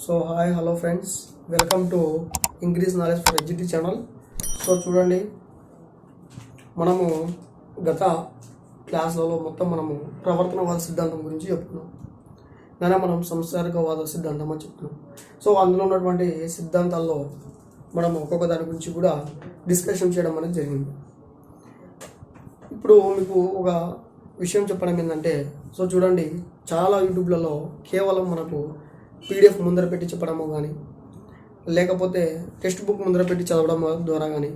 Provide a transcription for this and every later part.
So hi hello friends, welcome to increase knowledge for ఎడ్జిటీ channel. So చూడండి, మనము గత క్లాసులలో మొత్తం మనము ప్రవర్తనవాద సిద్ధాంతం గురించి చెప్పుకున్నాం. దాన్ని మనం సంస్కారికవాద సిద్ధాంతం అని చెప్తున్నాం. సో అందులో ఉన్నటువంటి సిద్ధాంతాల్లో మనం ఒక్కొక్క దాని గురించి కూడా డిస్కషన్ చేయడం అనేది జరిగింది. ఇప్పుడు మీకు ఒక విషయం చెప్పడం ఏంటంటే, సో చూడండి, చాలా యూట్యూబ్లలో కేవలం మనకు పీడిఎఫ్ ముందర పెట్టి చెప్పడము కానీ, లేకపోతే టెక్స్ట్ బుక్ ముందర పెట్టి చదవడం ద్వారా కానీ,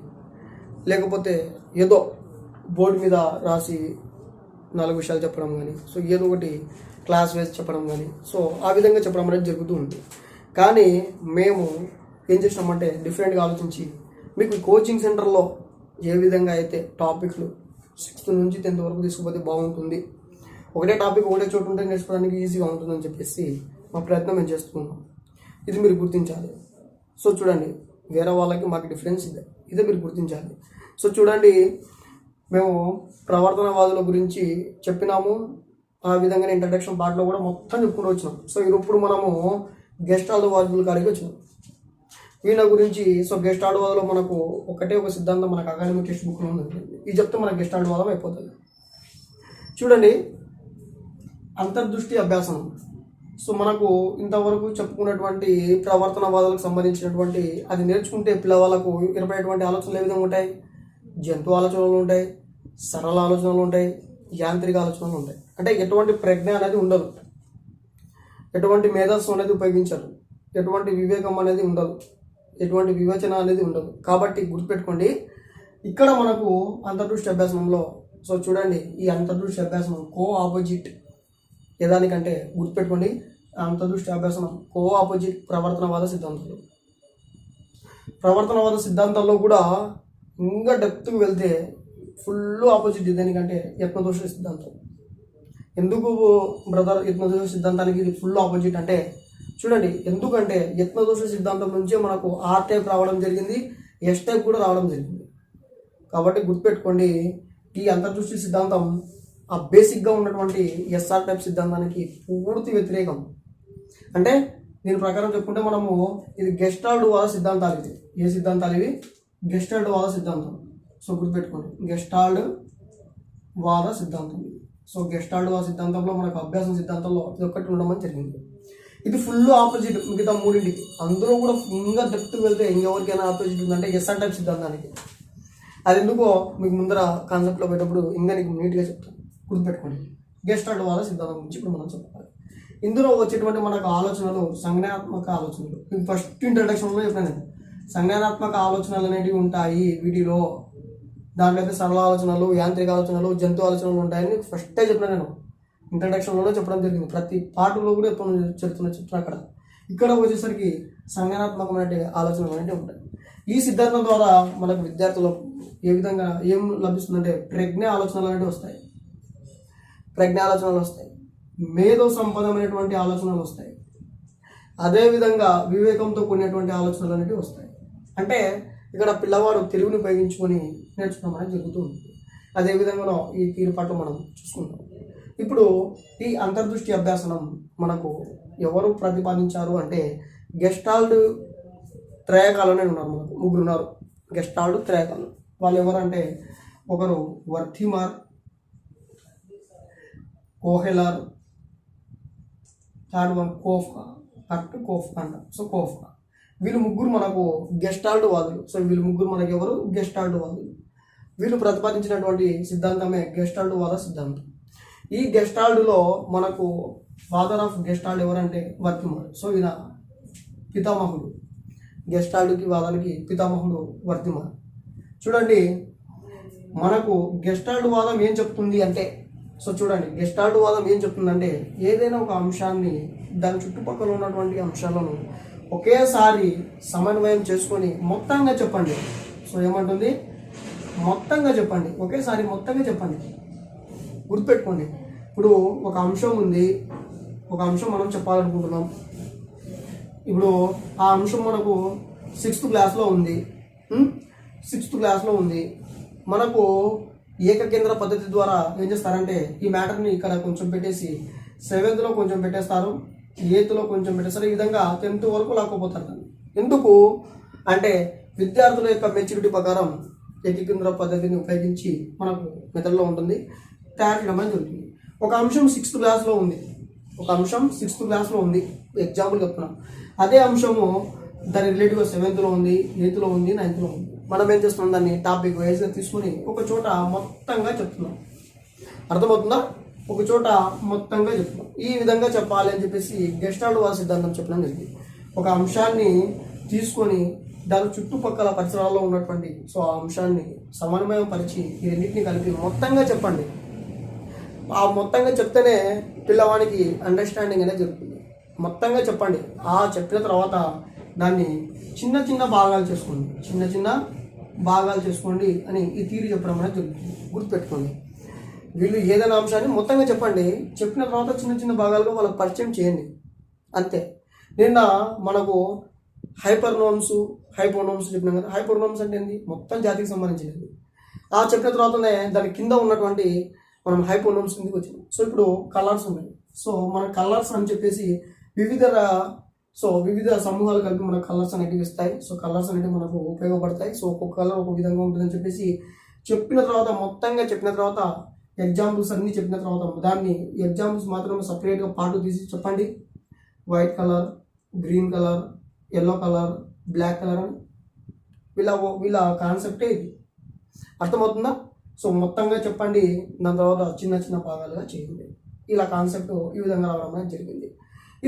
లేకపోతే ఏదో బోర్డు మీద రాసి 4 విషయాలు చెప్పడం కానీ, సో ఏదో ఒకటి క్లాస్ వేసి చెప్పడం కానీ, సో ఆ విధంగా చెప్పడం అనేది జరుగుతూ ఉంది. కానీ మేము ఏం చేసినామంటే డిఫరెంట్గా ఆలోచించి మీకు కోచింగ్ సెంటర్లో ఏ విధంగా అయితే టాపిక్లు 6th నుంచి 10th వరకు తీసుకుపోతే బాగుంటుంది, ఒకటే టాపిక్ ఒకటే చోటు ఉంటే నేర్చుకోవడానికి ఈజీగా ఉంటుందని చెప్పేసి మా ప్రయత్నం మేము చేస్తున్నాం. ఇది మీరు గుర్తించాలి. సో చూడండి, వేరే వాళ్ళకి మాకు డిఫరెన్స్ ఇదే మీరు గుర్తించాలి. సో చూడండి, మేము ప్రవర్తనవాదుల గురించి చెప్పినాము. ఆ విధంగానే ఇంట్రడక్షన్ పార్ట్లో కూడా మొత్తం చెప్పుకుంటూ వచ్చినాం. సో ఇప్పుడు మనము గెస్టాల్ట్ వాదుల కాడికి వచ్చినాం. వీళ్ళ గురించి సో గెస్టాల్ట్ వాదులో మనకు ఒకటే ఒక సిద్ధాంతం మనకు అకాడమిక్ టెక్స్ట్ బుక్లో ఉంది. ఇది చెప్తే మనకు గెస్టాల్ట్ వాదం అయిపోతుంది. చూడండి, అంతర్దృష్టి అభ్యాసం. సో మనకు ఇంతవరకు చెప్పుకున్నటువంటి ప్రవర్తనవాదాలకు సంబంధించినటువంటి అది నేర్చుకుంటే పిల్లవాళ్ళకు ఏర్పడేటువంటి ఆలోచనలు ఏ విధంగా ఉంటాయి? జంతు ఆలోచనలు ఉంటాయి, సరళ ఆలోచనలు ఉంటాయి, యాంత్రిక ఆలోచనలు ఉంటాయి. అంటే ఎటువంటి ప్రజ్ఞ అనేది ఉండదు, ఎటువంటి మేధస్సు అనేది ఉపయోగించరు, ఎటువంటి వివేకం అనేది ఉండదు, ఎటువంటి వివేచన అనేది ఉండదు. కాబట్టి గుర్తుపెట్టుకోండి, ఇక్కడ మనకు అంతర్దృష్టి అభ్యాసంలో సో చూడండి, ఈ అంతర్దృష్టి అభ్యాసం కో ఆపోజిట్ ఏదానికంటే గుర్తుపెట్టుకోండి, అంతర్దృష్టి అభ్యాసం కో ఆపోజిట్ ప్రవర్తనవాద సిద్ధాంతాలు. ప్రవర్తనవాద సిద్ధాంతాల్లో కూడా ఇంకా డెప్త్కి వెళ్తే ఫుల్ ఆపోజిట్ దేనికంటే యత్నదోష సిద్ధాంతం. ఎందుకు బ్రదర్ యత్నదోష సిద్ధాంతానికి ఇది ఫుల్ ఆపోజిట్ అంటే చూడండి, ఎందుకంటే యత్నదోష సిద్ధాంతం నుంచే మనకు ఆర్ టైప్ రావడం జరిగింది, ఎస్ టైప్ కూడా రావడం జరిగింది. కాబట్టి గుర్తుపెట్టుకోండి, ఈ అంతర్దృష్టి సిద్ధాంతం ఆ బేసిక్గా ఉన్నటువంటి ఎస్ఆర్ టైప్ సిద్ధాంతానికి పూర్తి వ్యతిరేకం. అంటే దీని ప్రకారం చెప్పుకుంటే మనము ఇది గెస్టాల్ట్ వాద సిద్ధాంతాలు. ఇది ఏ సిద్ధాంతాలు? ఇవి గెస్టాల్ట్ వాద సిద్ధాంతం. సో గుర్తుపెట్టుకోండి, గెస్టాల్ట్ వాద సిద్ధాంతం. సో గెస్టాల్ట్ వాద సిద్ధాంతంలో మనకు అభ్యాసం సిద్ధాంతంలో ఇది ఒక్కటి ఉండమని జరిగింది. ఇది ఫుల్ ఆపోజిట్ మిగతా మూడింటికి. అందులో కూడా ఇంకా డెప్త్కి వెళ్తే ఇంకెవరికైనా ఆపోజిట్ ఉందంటే ఎస్ఆర్ టైప్ సిద్ధాంతానికి. అది ఎందుకో మీకు ముందర కాన్సెప్ట్లో పెట్టేటప్పుడు ఇంకా నీకు నీట్గా చెప్తాను, గుర్తుపెట్టుకోండి. గెస్టాల్ట్ వాద సిద్ధాంతం గురించి ఇప్పుడు మనం చెప్పాలి. ఇందులో వచ్చేటువంటి మనకు ఆలోచనలు సంజ్ఞానాత్మక ఆలోచనలు. మీకు ఫస్ట్ ఇంట్రడక్షన్లో చెప్పాను, సంజ్ఞానాత్మక ఆలోచనలు అనేవి ఉంటాయి వీటిలో. దాంట్లో అయితే సరళ ఆలోచనలు, యాంత్రిక ఆలోచనలు, జంతు ఆలోచనలు ఉంటాయని ఫస్టే చెప్పిన నేను ఇంట్రడక్షన్లో చెప్పడం జరిగింది. ప్రతి పాటలో కూడా చెప్తున్నా అక్కడ. ఇక్కడ వచ్చేసరికి సంజ్ఞానాత్మకమైన ఆలోచనలు అనేవి ఉంటాయి. ఈ సిద్ధాంతం ద్వారా మనకు విద్యార్థులకు ఏ విధంగా ఏం లభిస్తుందంటే ప్రజ్ఞ ఆలోచనలు అనేవి వస్తాయి, ప్రజ్ఞ ఆలోచనలు వస్తాయి, మేధో సంపదమైనటువంటి ఆలోచనలు వస్తాయి, అదేవిధంగా వివేకంతో కూడినటువంటి ఆలోచనలు అనేవి వస్తాయి. అంటే ఇక్కడ పిల్లవాడు తెలివిని ఉపయోగించుకొని నేర్చుకోవడం అనేది జరుగుతుంది. అదేవిధంగా ఈ తీరుపాటు మనం చూసుకుంటాం. ఇప్పుడు ఈ అంతర్దృష్టి అభ్యాసనం మనకు ఎవరు ప్రతిపాదించారు అంటే గెస్టాల్ట్ త్రయకాలు అనేది ఉన్నారు. మనకు 3 ఉన్నారు గెస్టాల్ట్ త్రయకాలు. వాళ్ళు ఎవరంటే ఒకరు వర్థిమార్, కోహెలర్, థర్డ్ వన్ కోఫ్కా, అంట. సో కోఫ్కా, వీళ్ళు 3 మనకు గెస్టాల్ట్ వాదులు. సో వీళ్ళు 3 మనకి ఎవరు? గెస్టాల్ట్ వాదులు. వీళ్ళు ప్రతిపాదించినటువంటి సిద్ధాంతమే గెస్టాల్ట్ వాద సిద్ధాంతం. ఈ గెస్టాల్ట్లో మనకు ఫాదర్ ఆఫ్ గెస్టాల్ట్ ఎవరంటే వర్థిమార్. సో ఈయన పితామహుడు, గెస్టాల్ట్కి వాదానికి పితామహుడు వర్థిమార్. చూడండి, మనకు గెస్టాల్ట్ వాదం ఏం చెప్తుంది అంటే, సో చూడండి, గెస్టాల్ట్ వాదం ఏం చెప్తుందంటే ఏదైనా ఒక అంశాన్ని దాని చుట్టుపక్కల ఉన్నటువంటి అంశాలను ఒకేసారి సమన్వయం చేసుకొని మొత్తంగా చెప్పండి. సో ఏమంటుంది? మొత్తంగా చెప్పండి, ఒకేసారి మొత్తంగా చెప్పండి. గుర్తుపెట్టుకోండి, ఇప్పుడు ఒక అంశం ఉంది, ఒక అంశం మనం చెప్పాలనుకుంటున్నాం. ఇప్పుడు ఆ అంశం మనకు 6th క్లాస్లో ఉంది. 6th క్లాస్లో ఉంది. మనకు ఏకకేంద్ర పద్ధతి ద్వారా ఏం చేస్తారంటే ఈ మ్యాటర్ని ఇక్కడ కొంచెం పెట్టేసి 7th కొంచెం పెట్టేస్తారు, 8లో కొంచెం బెటర్. సరే ఈ విధంగా 10th వరకు లాక్కపోతారు దాన్ని. ఎందుకు అంటే విద్యార్థుల యొక్క మెచ్యూరిటీ ప్రకారం ఏకీకృత పద్ధతిని ఉపయోగించి మనకు మెథడ్లో ఉంటుంది తయారు చేయడం అనేది జరుగుతుంది. ఒక అంశం 6th క్లాస్లో ఉంది, ఒక అంశం 6th క్లాస్లో ఉంది, ఎగ్జాంపుల్ చెప్తున్నాం. అదే అంశము దాని రిలేటివ్గా 7th ఉంది, 8th ఉంది, 9th ఉంది. మనం ఏం చేస్తున్నాం, దాన్ని టాపిక్ వైజ్గా తీసుకొని ఒక చోట మొత్తంగా చెప్తున్నాం. అర్థమవుతుందా? ఒక చోట మొత్తంగా చెప్తున్నాం. ఈ విధంగా చెప్పాలి అని చెప్పేసి గెస్టాల్ట్ వాల్ సిద్ధాంతం చెప్పడం జరిగింది. ఒక అంశాన్ని తీసుకొని దాని చుట్టుపక్కల పరిసరాల్లో ఉన్నటువంటి ఆ అంశాన్ని సమన్వయం పరిచి ఈ రెండింటిని కలిపి మొత్తంగా చెప్పండి. ఆ మొత్తంగా చెప్తేనే పిల్లవానికి అండర్స్టాండింగ్ అనేది జరుగుతుంది. మొత్తంగా చెప్పండి. ఆ చెప్పిన తర్వాత దాన్ని చిన్న చిన్న భాగాలు చేసుకోండి, చిన్న చిన్న భాగాలు చేసుకోండి అని ఈ తీరు చెప్పడం అనేది జరుగుతుంది. గుర్తుపెట్టుకోండి. వీళ్ళు ఏదైనా అంశాన్ని మొత్తంగా చెప్పండి, చెప్పిన తర్వాత చిన్న చిన్న భాగాలుగా వాళ్ళకి పరిచయం చేయండి, అంతే. నిన్న మనకు హైపర్నోమ్స్ హైపోనోమ్స్ చెప్పినాం కదా. హైపర్నోమ్స్ అంటే ఏంటి? మొత్తం జాతికి సంబంధించినది. ఆ చెప్పిన తర్వాతనే దాని కింద ఉన్నటువంటి మనం హైపోనోమ్స్ కిందకి వచ్చినాం. సో ఇప్పుడు కలర్స్ ఉన్నాయి. సో మన కలర్స్ అని చెప్పేసి వివిధ సమూహాలు కలిపి మన కలర్స్ అనేటివి ఇస్తాయి. సో కలర్స్ అనేవి మనకు ఉపయోగపడతాయి. సో ఒక్కొక్క కలర్ ఒక విధంగా ఉంటుందని చెప్పేసి చెప్పిన తర్వాత మొత్తంగా చెప్పిన తర్వాత ఎగ్జాంపుల్స్ అన్నీ చెప్పిన తర్వాత దాన్ని ఎగ్జాంపుల్స్ మాత్రమే సపరేట్గా పార్ట్ తీసి చెప్పండి. White colour, green colour, yellow colour, black colour అని వీళ్ళ కాన్సెప్టే ఇది. అర్థమవుతుందా? సో మొత్తంగా చెప్పండి, దాని తర్వాత చిన్న చిన్న భాగాలుగా చేయండి. ఇలా కాన్సెప్ట్ ఈ విధంగా రావడం అనేది జరిగింది.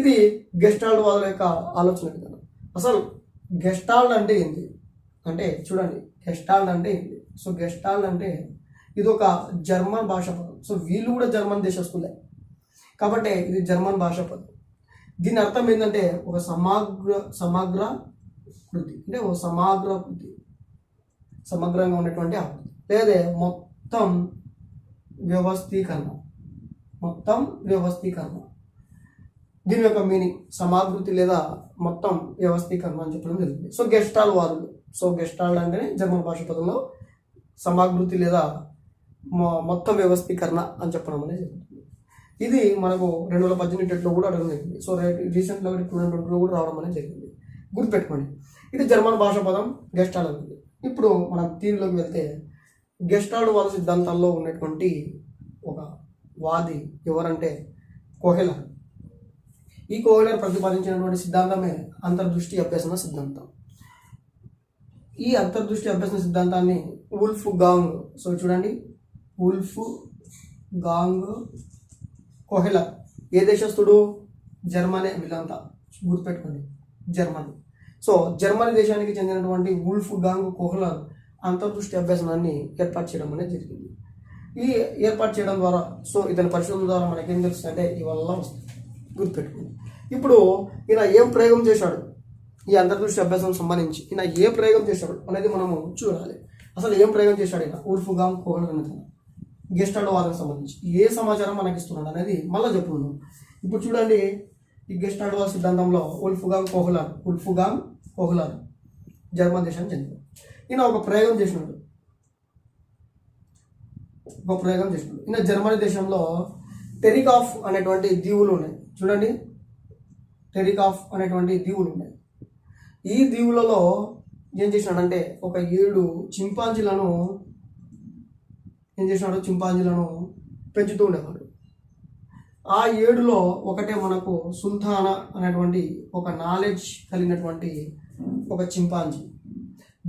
ఇది గెస్టాల్ట్ వాళ్ళ యొక్క ఆలోచన విధానం. అసలు గెస్టాల్ట్ అంటే ఏంటి అంటే చూడండి, గెస్టాల్ట్ అంటే ఏంటి? సో గెస్టాల్ట్ అంటే ఇది ఒక జర్మన్ భాషా పదం. సో వీళ్ళు కూడా జర్మన్ దేశస్తులే కాబట్టి ఇది జర్మన్ భాషా పదం. దీని అర్థం ఏంటంటే ఒక సమగ్ర కృతి, అంటే ఒక సమగ్ర కృతి, సమగ్రంగా ఉన్నటువంటి ఆకృతి, లేదా మొత్తం వ్యవస్థీకరణ. దీని యొక్క మీనింగ్ సమాకృతి లేదా మొత్తం వ్యవస్థీకరణ అని చెప్పడం జరిగింది. సో గెస్టాల్ట్ వాళ్ళు, సో గెస్టాల్ట్ అంటేనే జర్మన్ భాష పదంలో సమాకృతి లేదా మొత్తం వ్యవస్థీకరణ అని చెప్పడం అనేది జరుగుతుంది. ఇది మనకు 2018 కూడా అడగడం జరిగింది. సో రీసెంట్గా 2020 కూడా రావడం అనేది జరిగింది. గుర్తుపెట్టుకోండి, ఇది జర్మన్ భాషా పదం గెస్టాల్ట్ అనేది. ఇప్పుడు మనం దీనిలోకి వెళ్తే గెస్టాల్ట్ వాళ్ళ సిద్ధాంతాల్లో ఉన్నటువంటి ఒక వాది ఎవరంటే కోహెలర్. ఈ కోహెలర్ ప్రతిపాదించినటువంటి సిద్ధాంతమే అంతర్దృష్టి అభ్యసన సిద్ధాంతం. ఈ అంతర్దృష్టి అభ్యసన సిద్ధాంతాన్ని వుల్ఫ్ గాంగ్, సో చూడండి, వుల్ఫ్ గాంగ్ కోహెలర్ ఏ దేశస్థుడు? జర్మనీ. వీళ్ళంతా గుర్తుపెట్టుకోండి, జర్మనీ. సో జర్మనీ దేశానికి చెందినటువంటి వుల్ఫ్ గాంగ్ కోహెలర్ అంతర్దృష్టి అభ్యసనాన్ని ఏర్పాటు చేయడం అనేది జరిగింది. ఈ ఏర్పాటు చేయడం ద్వారా సో ఇతని పరిశోధన ద్వారా మనకేం తెలుస్తుంది అంటే ఇవల్ల వస్తుంది. గుర్తుపెట్టుకోండి. ఇప్పుడు ఈయన ఏం ప్రయోగం చేశాడు ఈ అంతర్దృష్టి అభ్యాసం సంబంధించి, ఈయన ఏ ప్రయోగం చేశాడు అనేది మనము చూడాలి. అసలు ఏం ప్రయోగం చేశాడు ఈయన వుల్ఫ్ గాంగ్ కోహెలర్ అనేది గెస్టాల్ట్ వాదనకు సంబంధించి ఏ సమాచారం మనకి ఇస్తున్నాడు అనేది మళ్ళీ చెప్పుకుందాం. ఇప్పుడు చూడండి, ఈ గెస్టాల్ట్ వాద సిద్ధాంతంలో వుల్ఫ్ గాంగ్ కోహెలర్ జర్మన్ దేశానికి చెందిన ఈయన ఒక ప్రయోగం చేసినాడు. ఈయన జర్మనీ దేశంలో టెరికాఫ్ అనేటువంటి దీవులు ఉన్నాయి. చూడండి, టెరికాఫ్ అనేటువంటి దీవులు ఉన్నాయి. ఈ దీవులలో ఏం చేసినాడంటే ఒక 7 చింపాంజీలను పెంచుతూ ఉండేవాడు. ఆ 7లో ఒకటే మనకు సుల్తానా అనేటువంటి ఒక నాలెడ్జ్ కలిగినటువంటి ఒక చింపాంజీ.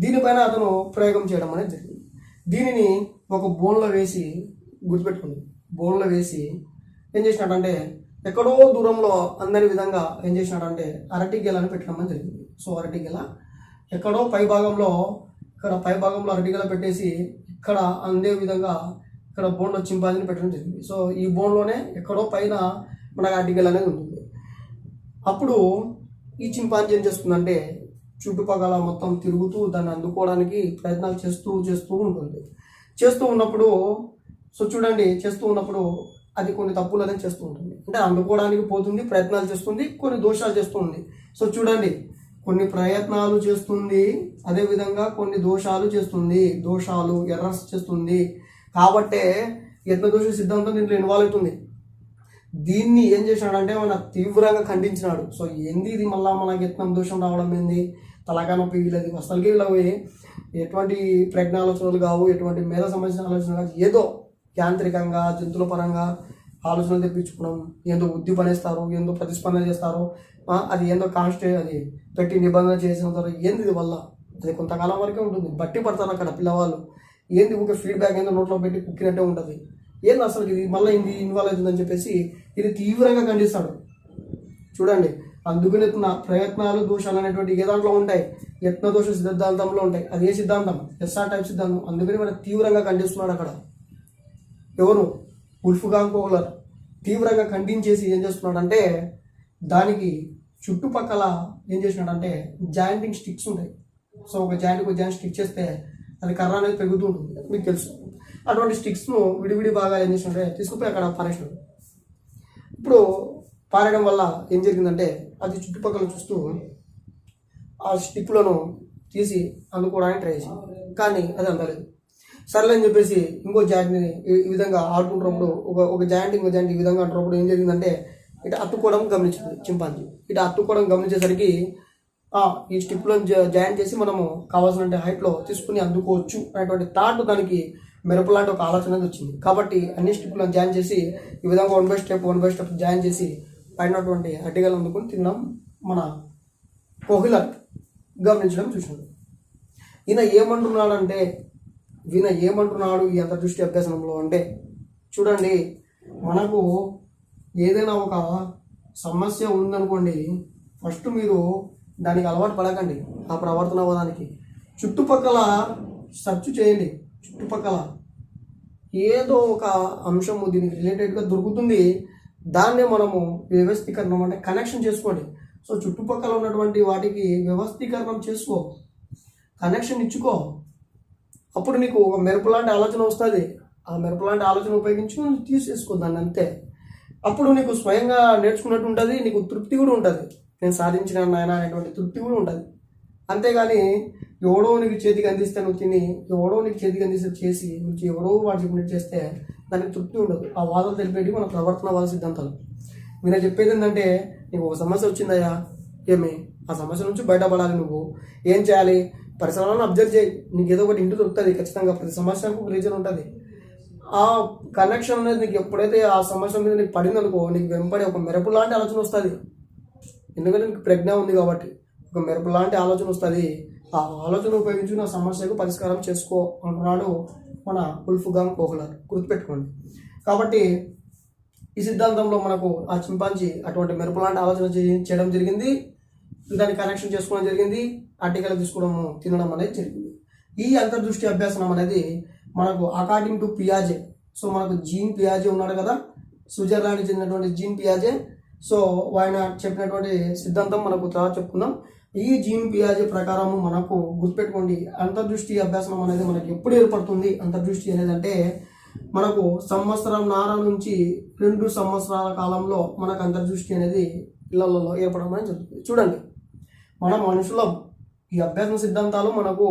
దీనిపైన అతను ప్రయోగం చేయడం అనేది జరిగింది. దీనిని ఒక బోన్లో వేసి, గుర్తుపెట్టుకుంది, బోన్లో వేసి ఏం చేసినాడంటే ఎక్కడో దూరంలో అందని విధంగా ఏం చేసినాడంటే అరటి గెలని పెట్టడం అని జరిగింది. సో అరటి గెల ఎక్కడో పై భాగంలో అరటి గెల పెట్టేసి ఇక్కడ అందే విధంగా ఇక్కడ బోన్లో చింపాంజీని పెట్టడం జరిగింది. సో ఈ బోన్లోనే ఎక్కడో పైన మనకు అరటి గెల అనేది ఉంటుంది. అప్పుడు ఈ చింపాంజీ ఏం చేస్తుందంటే చుట్టుపక్కల మొత్తం తిరుగుతూ దాన్ని అందుకోవడానికి ప్రయత్నాలు చేస్తూ ఉంటుంది. చేస్తూ ఉన్నప్పుడు అది కొన్ని తప్పులు అనేది చేస్తూ ఉంటుంది. అంటే అందుకోవడానికి పోతుంది, ప్రయత్నాలు చేస్తుంది, కొన్ని దోషాలు చేస్తుంది. సో చూడండి, కొన్ని ప్రయత్నాలు చేస్తుంది, అదేవిధంగా కొన్ని దోషాలు చేస్తుంది, ఎర్రర్స్ చేస్తుంది. కాబట్టే యత్నదోష సిద్ధాంతం దీంట్లో ఇన్వాల్వ్ అవుతుంది. దీన్ని ఏం చేసినాడంటే మన తీవ్రంగా ఖండించినాడు. సో ఏంది ఇది, మళ్ళీ మనకి యత్నం దోషం రావడం ఏంది, తలకాయ నొప్పి వీళ్ళది అసలుకి వీళ్ళవి ఎటువంటి ప్రజ్ఞాలోచనలు కావు, ఎటువంటి మేధ సంబంధించిన ఆలోచనలు కాదు, ఏదో యాంత్రికంగా జంతువుల పరంగా ఆలోచనలు తెప్పించుకోవడం, ఏందో బుద్ధి పనేస్తారు, ఏందో ప్రతిస్పందన చేస్తారు, అది ఏందో అది పెట్టి నిబంధన చేసిన తర్వాత ఏంది ఇది వల్ల అది కొంతకాలం వరకే ఉంటుంది, బట్టి పడతారు అక్కడ పిల్లవాళ్ళు. ఏంది ఒక ఫీడ్బ్యాక్ ఏందో నోట్లో పెట్టి కుక్కినట్టే ఉంటుంది, ఏంది అసలు ఇది మళ్ళీ ఇది ఇన్వాల్వ్ అవుతుందని చెప్పేసి ఇది తీవ్రంగా ఖండిస్తాడు. చూడండి, అందుకనే ప్రయత్నాలు దోషాలు అనేటువంటి ఏ దాంట్లో ఉంటాయి, యత్న దోష సిద్ధాంతంలో ఉంటాయి. అది ఏ సిద్ధాంతం? ఎస్ఆర్ టైప్ సిద్ధాంతం. అందుకని మనం తీవ్రంగా ఖండిస్తున్నాడు అక్కడ. ఎవరు? ఉల్ఫ్గాంగ్ కోహ్లర్ తీవ్రంగా ఖండించేసి ఏం చేస్తున్నాడంటే దానికి చుట్టుపక్కల ఏం చేసినాడంటే జాయింటింగ్ స్టిక్స్ ఉంటాయి. సో ఒక జాయింట్ స్టిక్ చేస్తే అది కర్ర అనేది పెరుగుతూ ఉంటుంది, మీకు తెలుసు. అటువంటి స్టిక్స్ను విడివిడి బాగా ఏం చేసినట్టే తీసుకుపోయి అక్కడ పారేసినాడు. ఇప్పుడు పారేయడం వల్ల ఏం జరిగిందంటే అది చుట్టుపక్కల చూస్తూ ఆ స్టిక్లను తీసి అందుకోవడానికి ట్రై చేసింది, కానీ అది అందలేదు. సర్లే అని చెప్పేసి ఇంకో జాయింట్ని ఈ విధంగా ఆడుకుంటున్నప్పుడు ఒక జాయింట్ ఇంకో జాయింట్ ఈ విధంగా అంటున్నప్పుడు ఏం జరిగిందంటే ఇటు అత్తుకోవడం గమనించింది చింపాంజీ. ఇటు అత్తుకోవడం గమనించేసరికి ఈ స్టిప్లో జాయింట్ చేసి మనము కావాల్సిన హైట్లో తీసుకుని అందుకోవచ్చు అనేటువంటి థాట్ దానికి మెరుపు లాంటి ఒక ఆలోచన అనేది వచ్చింది. కాబట్టి అన్ని స్టిప్లను జాయిన్ చేసి ఈ విధంగా వన్ బై స్టెప్ జాయిన్ చేసి పైనటువంటి అడ్డిగలు అందుకుని తినడం మన కోహ్లర్ గమనించడం చూసినాడు. ఈయన ఏమంటున్నాడు ఈ అంతర్దృష్టి అభ్యాసనంలో అంటే, చూడండి, మనకు ఏదైనా ఒక సమస్య ఉందనుకోండి, ఫస్ట్ మీరు దానికి అలవాటు పడకండి. ఆ ప్రవర్తన అవ్వడానికి చుట్టుపక్కల సెర్చ్ చేయండి. చుట్టుపక్కల ఏదో ఒక అంశము దీనికి రిలేటెడ్గా దొరుకుతుంది, దాన్నే మనము వ్యవస్థీకరణం అంటే కనెక్షన్ చేసుకోండి. సో చుట్టుపక్కల ఉన్నటువంటి వాటికి వ్యవస్థీకరణం చేసుకో, కనెక్షన్ ఇచ్చుకో. అప్పుడు నీకు ఒక మెరుపు లాంటి ఆలోచన వస్తుంది. ఆ మెరుపు లాంటి ఆలోచన ఉపయోగించి తీసేసుకో దాన్ని, అంతే. అప్పుడు నీకు స్వయంగా నేర్చుకున్నట్టు ఉంటుంది, నీకు తృప్తి కూడా ఉంటుంది. నేను సాధించిన నాయన అనేటువంటి తృప్తి కూడా ఉంటుంది. అంతేగాని ఎవడో నీకు చేతికి అందిస్తే నువ్వు తిని, ఎవడో నీకు చేతికి అందిస్తే చేసి నువ్వు ఎవడో వాడు చెప్పినట్టు చేస్తే దానికి తృప్తి ఉండదు. ఆ వాదనలు తెలిపేటి మన ప్రవర్తన వాళ్ళ సిద్ధాంతాలు. మీరు చెప్పేది ఏంటంటే, నీకు ఒక సమస్య వచ్చిందయ్యా, ఏమి ఆ సమస్య నుంచి బయటపడాలి, నువ్వు ఏం చేయాలి? పరిసరాలను అబ్జర్వ్ చేయి, నీకు ఏదో ఒకటి ఇంటి దొరుకుతుంది ఖచ్చితంగా. ప్రతి సమస్యకు ఒక రీజన్ ఉంటుంది. ఆ కనెక్షన్ అనేది నీకు ఎప్పుడైతే ఆ సమస్య మీద నీకు పడిందనుకో, నీకు వెంపడి ఒక మెరుపు లాంటి ఆలోచన వస్తుంది. ఎందుకంటే నీకు ప్రజ్ఞ ఉంది కాబట్టి ఒక మెరుపు లాంటి ఆలోచన వస్తుంది. ఆ ఆలోచన ఉపయోగించి నా సమస్యకు పరిష్కారం చేసుకో అంటున్నాడు మన ఉల్ఫ్గాంగ్ కోహ్లర్. గుర్తుపెట్టుకోండి. కాబట్టి ఈ సిద్ధాంతంలో మనకు ఆ చింపాంజీ అటువంటి మెరుపు లాంటి ఆలోచన చేయడం జరిగింది, దాన్ని కనెక్షన్ చేసుకోవడం జరిగింది, ఆర్టికల్ తీసుకోవడం తినడం అనేది జరిగింది. ఈ అంతర్దృష్టి అభ్యాసనం అనేది మనకు అకార్డింగ్ టు పియాజే. సో మనకు జీన్ పియాజే ఉన్నాడు కదా, స్విట్జర్లాండ్కి చెందినటువంటి జీన్ పియాజే. సో ఆయన చెప్పినటువంటి సిద్ధాంతం మనకు తర్వాత చెప్పుకుందాం. ఈ జీన్ పియాజే ప్రకారము మనకు గుర్తుపెట్టుకోండి, అంతర్దృష్టి అభ్యాసనం అనేది మనకి ఎప్పుడు ఏర్పడుతుంది? అంతర్దృష్టి అనేది అంటే మనకు సంవత్సరంన్నర నుంచి 2 సంవత్సరాల కాలంలో మనకు అంతర్దృష్టి అనేది పిల్లలలో ఏర్పడడం అనేది జరుగుతుంది. చూడండి, మన మనుషులం. ఈ అభ్యాస సిద్ధాంతాలు మనకు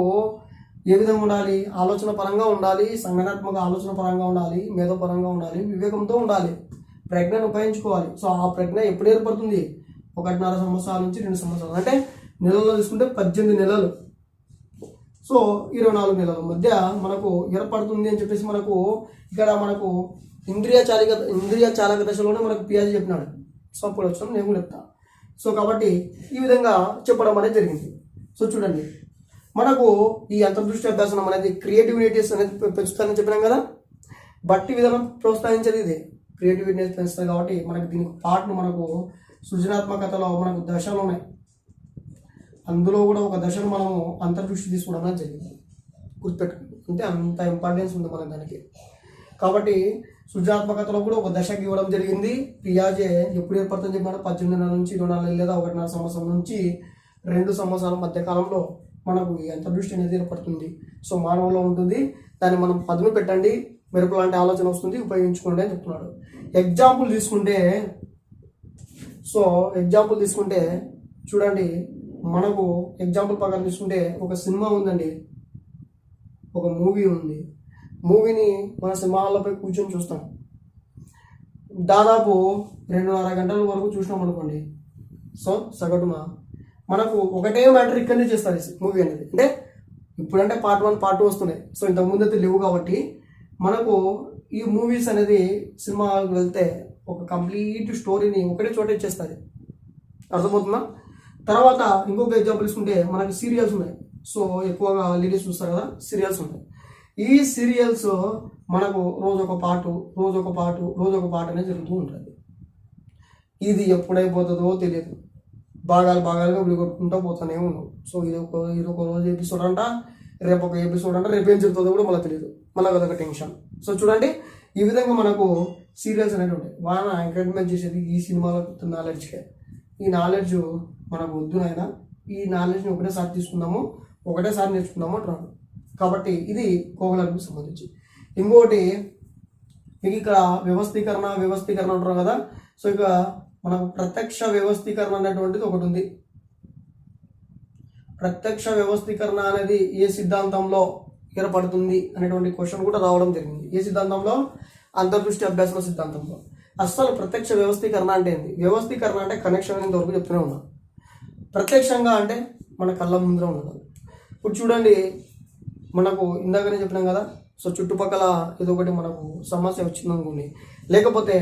ఏ విధంగా ఉండాలి? ఆలోచన పరంగా ఉండాలి, సంజ్ఞానాత్మక ఆలోచన పరంగా ఉండాలి, మేధోపరంగా ఉండాలి, వివేకంతో ఉండాలి, ప్రజ్ఞను ఉపయోగించుకోవాలి. సో ఆ ప్రజ్ఞ ఎప్పుడు ఏర్పడుతుంది? 1.5 సంవత్సరాల నుంచి 2 సంవత్సరాలు, అంటే నెలల్లో తీసుకుంటే 18 నెలలు. సో 24 నెలల మధ్య మనకు ఏర్పడుతుంది అని చెప్పేసి మనకు ఇక్కడ మనకు ఇంద్రియ చాలక దశలోనే మనకు పియాజే చెప్పినాడు. సో అప్పుడు వచ్చిన నేను కూడా చెప్తా. సో కాబట్టి ఈ విధంగా చెప్పడం అనేది జరిగింది. సో చూడండి, మనకు ఈ అంతర్దృష్టి అభ్యాసనం అనేది క్రియేటివిటీస్ అనేది పెంచుతానని చెప్పినాం కదా. బట్టి విధానం ప్రోత్సహించేది ఇది, క్రియేటివిటీని పెంచుతుంది. కాబట్టి మనకు దీనికి పార్ట్ను మనకు సృజనాత్మకతలో మనకు దశలు ఉన్నాయి. అందులో కూడా ఒక దశను మనము అంతర్దృష్టి తీసుకోవడం అనేది జరిగింది. గుర్తుపెట్టుకోండి, అంటే అంత ఇంపార్టెన్స్ ఉంది మనకు దానికి. కాబట్టి సృజనాత్మకతలో కూడా ఒక దశకి ఇవ్వడం జరిగింది. పియాజే ఎప్పుడు ఏర్పడుతుందని చెప్పాడు? 18 నెలల నుంచి 24 నెలలు లేదా 1.5 సంవత్సరం నుంచి 2 సంవత్సరాల మధ్య కాలంలో మనకు ఈ అంతర్దృష్టి అనేది ఏర్పడుతుంది. సో మానవులో ఉంటుంది, దాన్ని మనం పదును పెట్టండి, మెరుపు లాంటి ఆలోచన వస్తుంది, ఉపయోగించుకోండి అని చెప్తున్నాడు. ఎగ్జాంపుల్ తీసుకుంటే చూడండి, మనకు ఎగ్జాంపుల్ ప్రకారం తీసుకుంటే ఒక సినిమా ఉందండి, ఒక మూవీ ఉంది. మూవీని మన సినిమా హాల్లోపై కూర్చొని చూస్తాం. దాదాపు 2.5 గంటల వరకు చూసినాం అనుకోండి. సో సగటున మనకు ఒకటే మ్యాటర్ ఇక్కడనే చేస్తారు మూవీ అనేది. అంటే ఇప్పుడంటే పార్ట్ 1 పార్ట్ 2 వస్తున్నాయి. సో ఇంతకుముందు అయితే లేవు కాబట్టి మనకు ఈ మూవీస్ అనేది సినిమా హాల్కి వెళ్తే ఒక కంప్లీట్ స్టోరీని ఒకటే చోట ఇచ్చేస్తుంది. అర్థమవుతుందా? తర్వాత ఇంకొక ఎగ్జాంపుల్ తీసుకుంటే మనకి సీరియల్స్ ఉన్నాయి. సో ఎక్కువగా లేడీస్ చూస్తారు కదా, సీరియల్స్ ఉంటాయి. ఈ సీరియల్స్ మనకు రోజొక పాటు అనేది జరుగుతూ ఉంటుంది. ఇది ఎప్పుడైపోతుందో తెలియదు. భాగాలుగా విడిగొట్టుకుంటూ పోతూనే ఉన్నాం. సో ఇదొక రోజు ఎపిసోడ్ అంట, రేపు ఒక ఎపిసోడ్ అంట, రేపు ఏం జరుగుతుందో కూడా మళ్ళీ తెలియదు. మళ్ళీ అదొక టెన్షన్. సో చూడండి, ఈ విధంగా మనకు సీరియల్స్ అనేవి ఉంటాయి. వాళ్ళ ఎంకరేజ్మెంట్ చేసేది ఈ సినిమాలో నాలెడ్జ్కే. ఈ నాలెడ్జ్ మనకు వద్దు నాయనా, ఈ నాలెడ్జ్ని ఒకటేసారి తీసుకుందాము, ఒకటేసారి నేర్చుకుందాము అంటున్నాను. కాబట్టి ఇది కోవలర్కి సంబంధించి. ఇంకోటి మీకు ఇక్కడ వ్యవస్థీకరణ అంటారు కదా. సో ఇక మనకు ప్రత్యక్ష వ్యవస్థీకరణ అనేటువంటిది ఒకటి ఉంది. ప్రత్యక్ష వ్యవస్థీకరణ అనేది ఏ సిద్ధాంతంలో ఏర్పడుతుంది అనేటువంటి క్వశ్చన్ కూడా రావడం జరిగింది. ఏ సిద్ధాంతంలో? అంతర్దృష్టి అభ్యాసన సిద్ధాంతంలో. అసలు ప్రత్యక్ష వ్యవస్థీకరణ అంటే ఏంటి? వ్యవస్థీకరణ అంటే కనెక్షన్ అనేది వరకు చెప్తూనే ఉన్నాం. ప్రత్యక్షంగా అంటే మన కళ్ళ ముందర ఉన్నది. ఇప్పుడు చూడండి, మనకు ఇందాకనే చెప్పినాం కదా. సో చుట్టుపక్కల ఏదో ఒకటి మనకు సమస్య వచ్చిందనుకోండి, లేకపోతే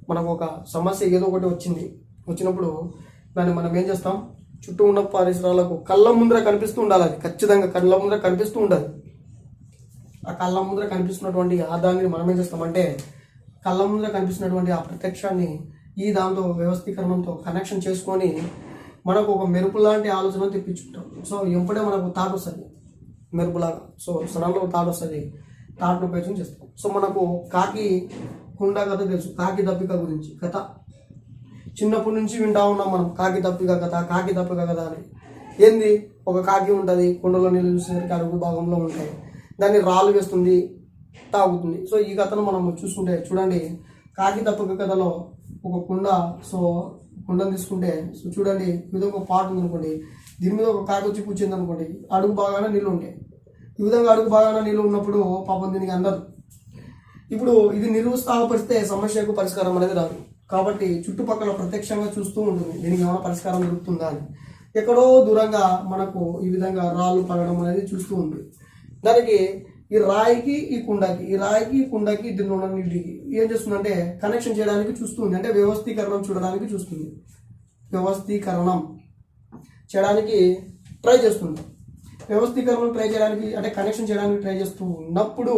మనకు ఒక సమస్య ఏదో ఒకటి వచ్చినప్పుడు దాన్ని మనం ఏం చేస్తాం? చుట్టూ ఉన్న పరిసరాలకు కళ్ళ ముందర కనిపిస్తూ ఉండాలి. అది ఖచ్చితంగా కళ్ళ ముందర కనిపిస్తూ ఉండాలి. ఆ కళ్ళ ముందర కనిపిస్తున్నటువంటి ఆ దాన్ని మనం ఏం చేస్తామంటే, కళ్ళ ముందర కనిపిస్తున్నటువంటి ఆ ప్రత్యక్షాన్ని ఈ దాంతో వ్యవస్థీకరణంతో కనెక్షన్ చేసుకొని మనకు ఒక మెరుపు లాంటి ఆలోచన తెప్పించుకుంటాం. సో ఎప్పుడే మనకు థాట్ వస్తుంది, మెరుపులాగా. సో సడన్లో థాట్ వస్తుంది, థాట్ను ఉపయోగం చేస్తాం. సో మనకు కాకి కుండ కథ తెలుసు, కాకి దప్పిక గురించి కథ చిన్నప్పటి నుంచి వింటా ఉన్నాం మనం. కాకి దప్పిక కథ అని. ఏంది? ఒక కాకి ఉంటుంది, కుండలో నీళ్ళు చూసేసరికి అడుగు భాగంలో ఉంటాయి, దాన్ని రాళ్ళు వేస్తుంది, తాగుతుంది. సో ఈ కథను మనం చూసుకుంటే చూడండి, కాకి దప్పిక కథలో ఒక కుండ, సో కుండను తీసుకుంటే సో చూడండి, ఇది ఒక పాట్ ఉంది అనుకోండి, దీని మీద ఒక కాకి వచ్చి కూర్చుంది అనుకోండి, అడుగు బాగానే నీళ్ళు ఉంటాయి. ఈ విధంగా అడుగు బాగానే నీళ్ళు ఉన్నప్పుడు పాపం దీనికి అందదు. ఇప్పుడు ఇది నిరుత్సాహపరిస్తే సమస్యకు పరిష్కారం అనేది రాదు. కాబట్టి చుట్టుపక్కల ప్రత్యక్షంగా చూస్తూ ఉంటుంది, దీనికి ఏమైనా పరిష్కారం దొరుకుతుందా అని. ఎక్కడో దూరంగా మనకు ఈ విధంగా రాళ్ళు పడడం అనేది చూస్తూ ఉంది. దానికి ఈ రాయికి ఈ కుండకి దీనిలో ఉన్న నీటికి ఏం చేస్తుందంటే కనెక్షన్ చేయడానికి చూస్తుంది. అంటే వ్యవస్థీకరణం చూడడానికి చూస్తుంది, వ్యవస్థీకరణం చేయడానికి ట్రై చేస్తుంది. వ్యవస్థీకరణం ట్రై చేయడానికి అంటే కనెక్షన్ చేయడానికి ట్రై చేస్తూ ఉన్నప్పుడు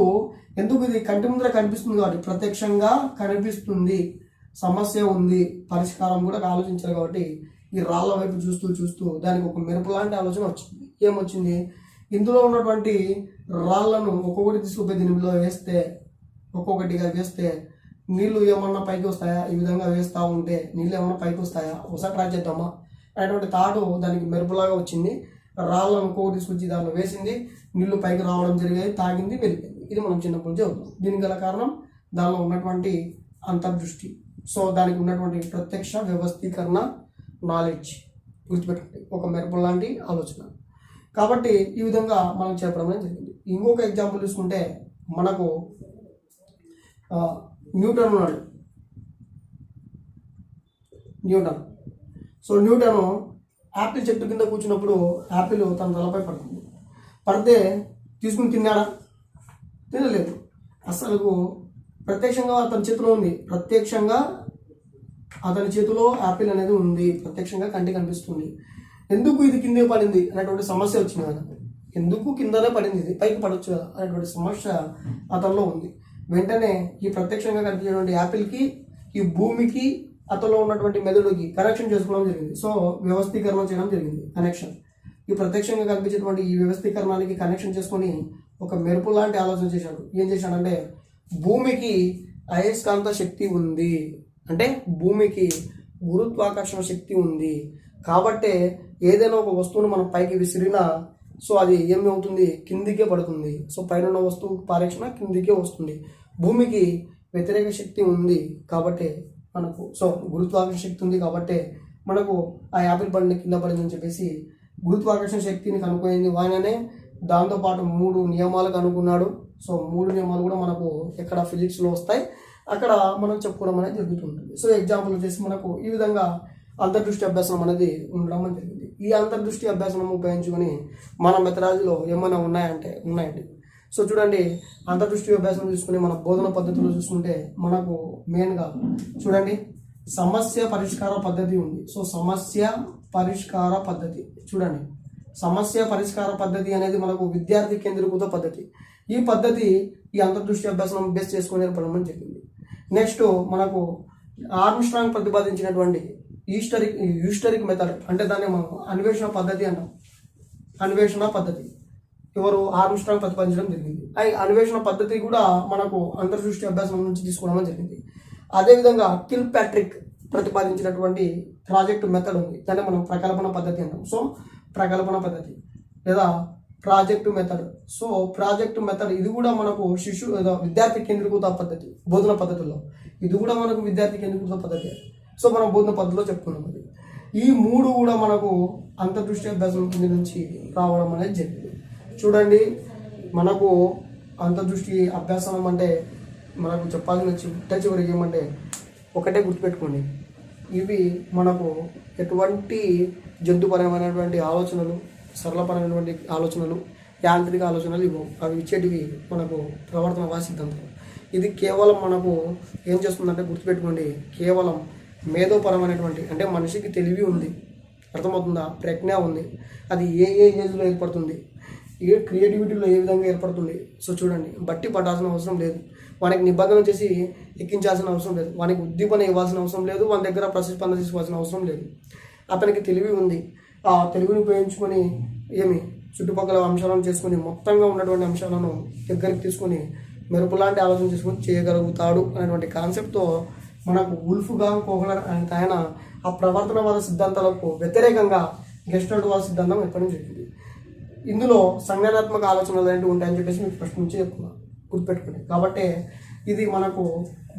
ఎందుకు ఇది కంటి ముందర కనిపిస్తుంది కాబట్టి, ప్రత్యక్షంగా కనిపిస్తుంది, సమస్య ఉంది, పరిష్కారం కూడా ఆలోచించారు కాబట్టి ఈ రాళ్ళ వైపు చూస్తూ దానికి ఒక మెరుపు లాంటి ఆలోచన వచ్చింది. ఏమొచ్చింది? ఇందులో ఉన్నటువంటి రాళ్లను ఒక్కొక్కటి తీసుకుపోయి దీనిలో వేస్తే, ఒక్కొక్కటిగా వేస్తే నీళ్లు ఏమన్నా పైకి వస్తాయా? ఈ విధంగా వేస్తూ ఉంటే నీళ్ళు ఏమన్నా పైకి వస్తాయా? ఒకసారి ట్రై చేద్దామా అనేటువంటి థాట్ దానికి మెరుపులాగా వచ్చింది. రాళ్ళను ఒక్కొక్కటి తీసుకొచ్చి దానిలో వేసింది, నీళ్లు పైకి రావడం జరిగాయి, తాగింది, వెళ్ళిపోయింది. ఇది మనం చిన్నప్పటి నుంచి అవుతాం. దీనికి గల కారణం దానిలో ఉన్నటువంటి అంతర్దృష్టి. సో దానికి ఉన్నటువంటి ప్రత్యక్ష వ్యవస్థీకరణ నాలెడ్జ్ గుర్తుపెట్టండి, ఒక మెరుపు లాంటి ఆలోచన. కాబట్టి ఈ విధంగా మనం చెప్పడం జరిగింది. ఇంకొక ఎగ్జాంపుల్ తీసుకుంటే మనకు న్యూటన్ ఉన్నాడు. సో న్యూటన్ యాపిల్ చెట్టు కింద కూర్చున్నప్పుడు యాపిల్ తన తలపై పడుతుంది. పడితే తీసుకుని తిన్నాడా? తినలేదు. అసలు ప్రత్యక్షంగా అతని చేతిలో ఉంది, అతని చేతిలో యాపిల్ అనేది ఉంది, ప్రత్యక్షంగా కంటికి కనిపిస్తుంది. ఎందుకు ఇది కిందే పడింది అనేటువంటి సమస్య వచ్చింది కదా. ఎందుకు కిందనే పడింది, ఇది పైకి పడవచ్చు కదా అనేటువంటి సమస్య అతనిలో ఉంది. వెంటనే ఈ ప్రత్యక్షంగా కనిపించేటువంటి యాపిల్కి, ఈ భూమికి, అతనిలో ఉన్నటువంటి మెదడుకి కనెక్షన్ చేసుకోవడం జరిగింది. సో వ్యవస్థీకరణ చేయడం జరిగింది, కనెక్షన్. ఈ ప్రత్యక్షంగా కనిపించేటువంటి ఈ వ్యవస్థీకరణానికి కనెక్షన్ చేసుకొని ఒక మెరుపు లాంటి ఆలోచన చేశాడు. ఏం చేశాడంటే, భూమికి అయస్కాంత శక్తి ఉంది, అంటే భూమికి గురుత్వాకర్షణ శక్తి ఉంది కాబట్టే ఏదైనా ఒక వస్తువును మనం పైకి విసిరినా సో అది ఏమవుతుంది? కిందికే పడుతుంది. సో పైన ఉన్న వస్తువు పారేక్షణ కిందికే వస్తుంది. భూమికి వ్యతిరేక శక్తి ఉంది కాబట్టి మనకు, సో గురుత్వాకర్షణ శక్తి ఉంది కాబట్టి మనకు ఆ యాపిల్ పండు కింద పడిందని చెప్పేసి గురుత్వాకర్షణ శక్తిని కనుక్కోయింది ఆయననే. దాంతోపాటు 3 నియమాలు కనుక్కున్నాడు. సో 3 నియమాలు కూడా మనకు ఎక్కడ ఫిజిక్స్లో వస్తాయి. అక్కడ మనం చెప్పుకోవడం అనేది జరుగుతుంటుంది. సో ఎగ్జాంపుల్ వచ్చేసి మనకు ఈ విధంగా అంతర్దృష్టి అభ్యాసనం అనేది ఉండడం అనేది జరిగింది. ఈ అంతర్దృష్టి అభ్యాసనం ఉపయోగించుకొని మన మెథడాలజీలో ఏమైనా ఉన్నాయండి. సో చూడండి, అంతర్దృష్టి అభ్యాసం చూసుకుని మన బోధన పద్ధతిలో చూసుకుంటే మనకు మెయిన్గా చూడండి సమస్య పరిష్కార పద్ధతి ఉంది. సో సమస్య పరిష్కార పద్ధతి చూడండి, సమస్య పరిష్కార పద్ధతి అనేది మనకు విద్యార్థి కేంద్రీకృత పద్ధతి. ఈ పద్ధతి ఈ అంతర్దృష్టి అభ్యాసం బేస్ చేసుకుని ఏర్పడడం జరిగింది. నెక్స్ట్ మనకు ఆర్మ్స్ట్రాంగ్ ప్రతిపాదించినటువంటి యూస్టరిక్ మెథడ్, అంటే దాన్ని మనం అన్వేషణ పద్ధతి అంటాం. అన్వేషణ పద్ధతి ఎవరు ఆర్మ్స్ట్రాంగ్ ప్రతిపాదించడం జరిగింది. ఈ అన్వేషణ పద్ధతి కూడా మనకు అంతర్దృష్టి అభ్యాసం నుంచి తీసుకోవడం జరిగింది. అదేవిధంగా కిల్ ప్యాట్రిక్ ప్రతిపాదించినటువంటి ప్రాజెక్ట్ మెథడ్ ఉంది, దాన్ని మనం ప్రకల్పన పద్ధతి అంటాం. సో ప్రకల్పన పద్ధతి లేదా project method. So project method ఇది కూడా మనకు విద్యార్థి కేంద్రీకృత పద్ధతి బోధన పద్ధతుల్లో, ఇది కూడా మనకు విద్యార్థి కేంద్రీకృత పద్ధతి. సో మనం బోధన పద్ధతిలో చెప్పుకున్నాం. అది ఈ మూడు కూడా మనకు అంతర్దృష్టి అభ్యాసం కింద నుంచి రావడం అనేది జరిగింది. చూడండి, మనకు అంతర్దృష్టి అభ్యాసం అంటే మనకు చెప్పాల్సిన చివరికి ఏమంటే ఒకటే గుర్తుపెట్టుకోండి, ఇవి మనకు ఎటువంటి జంతుపరమైనటువంటి ఆలోచనలు, సరళపరమైనటువంటి ఆలోచనలు, యాంత్రిక ఆలోచనలు ఇవ్వవు. అవి ఇచ్చేటివి మనకు ప్రవర్తనవాద సిద్ధాంతం. ఇది కేవలం మనకు ఏం చేస్తుందంటే గుర్తుపెట్టుకోండి, కేవలం మేధోపరమైనటువంటి, అంటే మనిషికి తెలివి ఉంది, అర్థమవుతుందా, ప్రజ్ఞ ఉంది, అది ఏ ఏజ్లో ఏర్పడుతుంది, ఏ క్రియేటివిటీలో ఏ విధంగా ఏర్పడుతుంది. సో చూడండి, బట్టి పట్టాల్సిన అవసరం లేదు, వానికి నిబంధన చేసి ఎక్కించాల్సిన అవసరం లేదు, వానికి ఉద్దీపన ఇవ్వాల్సిన అవసరం లేదు, వాని దగ్గర ప్రతిస్పందన తీసుకోవాల్సిన అవసరం లేదు. అతనికి తెలివి ఉంది, ఆ తెలివిని ఉపయోగించుకొని చుట్టుపక్కల అంశాలను చేసుకొని మొత్తంగా ఉన్నటువంటి అంశాలను దగ్గరికి తీసుకొని మెరుపు లాంటి ఆలోచన చేసుకొని చేయగలుగుతాడు అనేటువంటి కాన్సెప్ట్తో మనకు ఉల్ఫ్గా కోహ్లర్ ఆయన ఆ ప్రవర్తనవాద సిద్ధాంతాలకు వ్యతిరేకంగా గెస్టాల్ట్ వాద సిద్ధాంతం ఎప్పటి నుంచి జరిగింది. ఇందులో సంజ్ఞానాత్మక ఆలోచనలు అనేవి ఉంటాయని చెప్పేసి మీకు ఫస్ట్ నుంచి చెప్తున్నాను, గుర్తుపెట్టుకోండి. కాబట్టి ఇది మనకు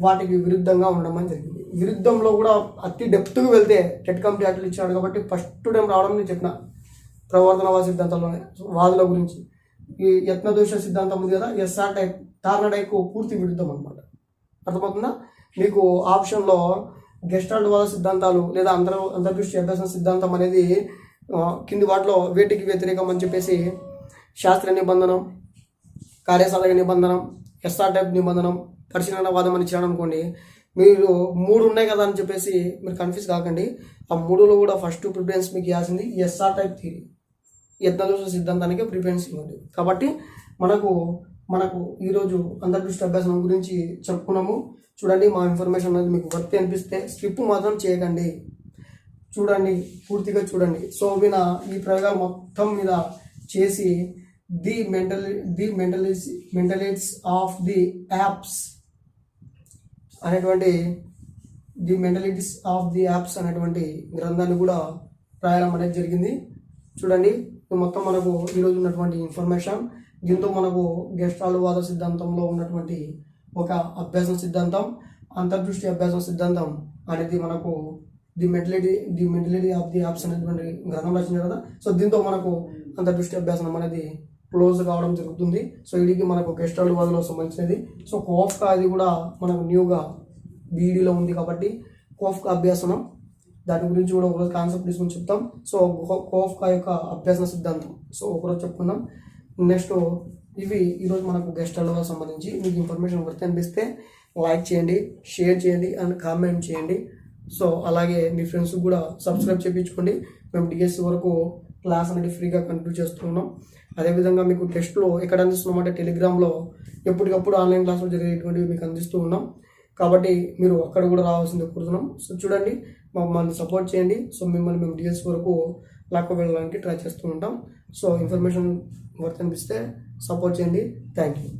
వాటికి విరుద్ధంగా ఉండడం జరిగింది. విరుద్ధంలో కూడా అతి డెప్త్గా వెళ్తే టెట్ కంప్లీట్లు ఇచ్చాడు కాబట్టి ఫస్ట్ టైం రావడం నేను చెప్పిన ప్రవర్తనవాద సిద్ధాంతంలోనే వాదుల గురించి. ఈ యత్నదోష సిద్ధాంతం ఉంది కదా, ఎస్ఆర్ టైప్ టార్నడైకు పూర్తి విరుద్ధం అనమాట. అర్థమవుతుందా? మీకు ఆప్షన్లో గెస్టాల్ట్ వాద సిద్ధాంతాలు లేదా అంతర్దృష్టి అభ్యాసం సిద్ధాంతం అనేది కింది వాటిలో వేటికి వ్యతిరేకం అని చెప్పేసి శాస్త్రీయ నిబంధనం, కార్యసాధక నిబంధనం, ఎస్ఆర్ టైప్ నిబంధనం, పరిశీలనవాదం అని ఇచ్చాడు అనుకోండి, మీరు 3 ఉన్నాయి కదా అని చెప్పేసి మీరు కన్ఫ్యూజ్ కాకండి. ఆ 3లో కూడా ఫస్ట్ ప్రిఫరెన్స్ మీకు ఇవ్వాల్సింది ఎస్ఆర్ టైప్ థియరీ, యత్నదోష సిద్ధాంతానికి ప్రిఫరెన్స్ ఇవ్వండి. కాబట్టి మనకు ఈరోజు అంతర్దృష్టి అభ్యాసం గురించి చెప్పుకున్నాము. చూడండి, మా ఇన్ఫర్మేషన్ అనేది మీకు వర్త్ అనిపిస్తే స్కిప్ మాత్రం చేయకండి, చూడండి, పూర్తిగా చూడండి. సో ఈ ప్రయోగాలు మొత్తం మీద చేసి ది మెంటలిటీస్ ఆఫ్ ది యాప్స్ అనేటువంటి గ్రంథాన్ని కూడా రాయడం అనేది జరిగింది. చూడండి, మొత్తం మనకు ఈరోజు ఉన్నటువంటి ఇన్ఫర్మేషన్, దీంతో మనకు గెస్టాల్ట్ వాద సిద్ధాంతంలో ఉన్నటువంటి ఒక అభ్యాసం సిద్ధాంతం, అంతర్దృష్టి అభ్యాసం సిద్ధాంతం అనేది మనకు ది మెంటలిటీ ఆఫ్ ది యాప్స్ అనేటువంటి గ్రంథం రచించారు కదా. సో దీంతో మనకు అంతర్దృష్టి అభ్యాసం అనేది క్లోజ్ కావడం జరుగుతుంది. సో వీడికి మనకు గెస్టాల్ట్ వాదలో సంబంధించినది. సో కోఫ్కా అది కూడా మనకు న్యూగా బీఈడీలో ఉంది కాబట్టి కోఫ్కా అభ్యాసనం, దాని గురించి కూడా ఒకరోజు కాన్సెప్ట్ తీసుకొని చెప్తాం. సో కోఫ్కా యొక్క అభ్యాసన సిద్ధాంతం సో ఒకరోజు చెప్పుకుందాం. నెక్స్ట్ ఇవి ఈరోజు మనకు గెస్టాల్ట్ వాదకు సంబంధించి. మీకు ఇన్ఫర్మేషన్ వర్త్ అనిపిస్తే లైక్ చేయండి, షేర్ చేయండి అండ్ కామెంట్ చేయండి. సో అలాగే మీ ఫ్రెండ్స్కి కూడా సబ్స్క్రైబ్ చేయించుకోండి. మేము డిఎస్సి వరకు క్లాస్ అనేది ఫ్రీగా కంటిన్యూ చేస్తున్నాం. అదేవిధంగా మీకు టెస్ట్లో ఎక్కడ అందిస్తున్నామంటే టెలిగ్రామ్లో ఎప్పటికప్పుడు ఆన్లైన్ క్లాసులు జరిగేటువంటివి మీకు అందిస్తూ ఉన్నాం. కాబట్టి మీరు అక్కడ కూడా రావాల్సింది కోరుతున్నాం. సో చూడండి, మమ్మల్ని సపోర్ట్ చేయండి. సో మిమ్మల్ని మేము డిఎస్సి వరకు లాక్కు వెళ్ళడానికి ట్రై చేస్తూ ఉంటాం. సో ఇన్ఫర్మేషన్ వర్త్ అనిపిస్తే సపోర్ట్ చేయండి. Thank you.